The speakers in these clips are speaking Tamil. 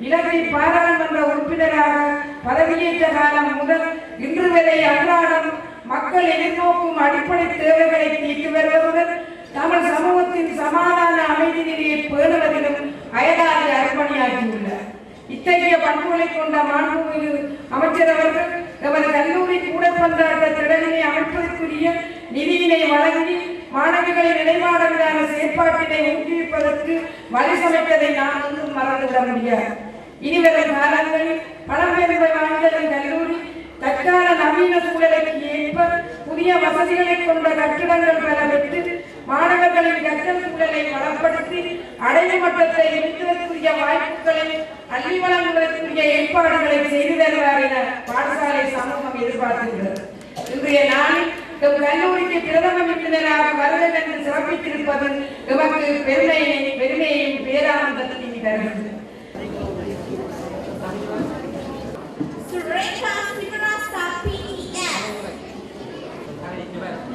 இலங்கை பாராளுமன்ற உறுப்பினராக பதவியேற்ற காலம் முதல் இன்று வரை அன்றாடம் மக்கள் எதிர்நோக்கும் அடிப்படை தேவைகளை தீர்த்து வருவதுடன் தமிழ் சமூகத்தின் சமாதான அமைதி நிலையை பேணுவதிலும் அயராது அர்ப்பணியாற்றியுள்ளார். இத்தகைய பண்புகளை கொண்ட மாண்புமிகு அமைச்சர் அவர்கள் எமது கல்லூரி கூடப்பந்தாட்ட திடலினை அமைப்பதற்குரிய நிதியினை வழங்கி மாணவிகளின் நிலைப்பாடுகளான செயற்பாட்டினை ஊக்குவிப்பதற்கு வழி சமைத்ததை நான் ஒன்றும் மறந்துவிட முடியாது. இனிவரும் காலங்களில் பழம்பெருமை வாய்ந்த கல்லூரி தற்கால நவீன சூழலுக்கு ஏற்ப புதிய வசதிகளை கொண்ட கட்டிடங்கள் பல பெற்று மாணவர்களின் கற்றல் சூழலை வளப்படுத்தி அடைவு மட்டத்தை நிறுத்துவதற்குரிய வாய்ப்புகளை அள்ளி வழங்குவதற்குரிய ஏற்பாடுகளை செய்து தருவார் என பாடசாலை சமூகம் எதிர்பார்த்துள்ளது. இன்றைய நாளில் கல்லூரிக்கு பிரதம விருந்தினராக வருவது என்று சிறப்பித்திருப்பது எமக்கு பெருமையையும் பேரானந்தத்தையும் தருகிறது.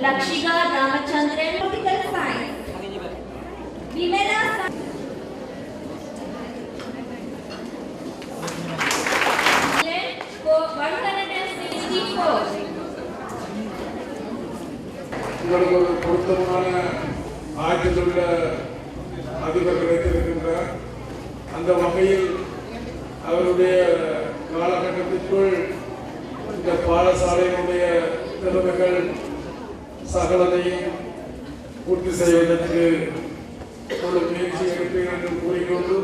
Lakshika Ramachandran, Political Science. Vimela for 164. உங்களுக்கு ஒரு பொருத்தமான ஆற்றலுள்ள அதிபர் கிடைத்திருக்கின்றார். அந்த வகையில் அவருடைய காலகட்டத்திற்குள் இந்த பாடசாலையினுடைய திறமைகள் சகலதையும் பூர்த்தி செய்வதற்கு ஒரு முயற்சி எடுப்பேன் என்று கூறிக்கொண்டு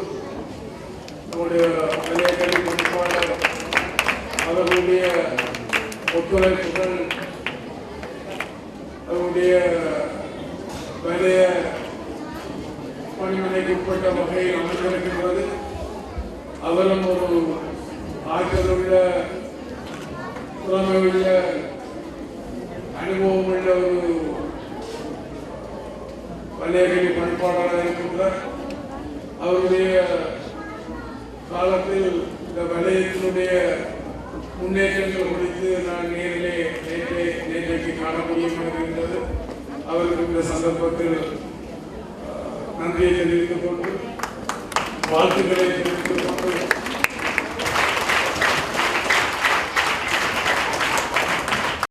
நம்முடைய விளையாட்டு பொறுப்பாளர் அவர்களுடைய ஒத்துழைப்புகள் அவருடைய வலைய பணிமனைக்கு உட்பட்ட வகையில் அமைந்திருக்கின்றது. அவரும் ஒரு ஆற்றலுள்ள திறமையுள்ள அனுபவம் உள்ள ஒரு வலையகலி பணிப்பாளராக இருக்கின்றார். அவருடைய காலத்தில் இந்த வலயத்தினுடைய முன்னேற்றங்கள் குறித்து நான் நேற்றைக்கு காண முடியுமாக இருந்தது. அவருக்கு இந்த சந்தர்ப்பத்தில் நன்றியை தெரிவித்துக் கொண்டு வாழ்த்துக்களை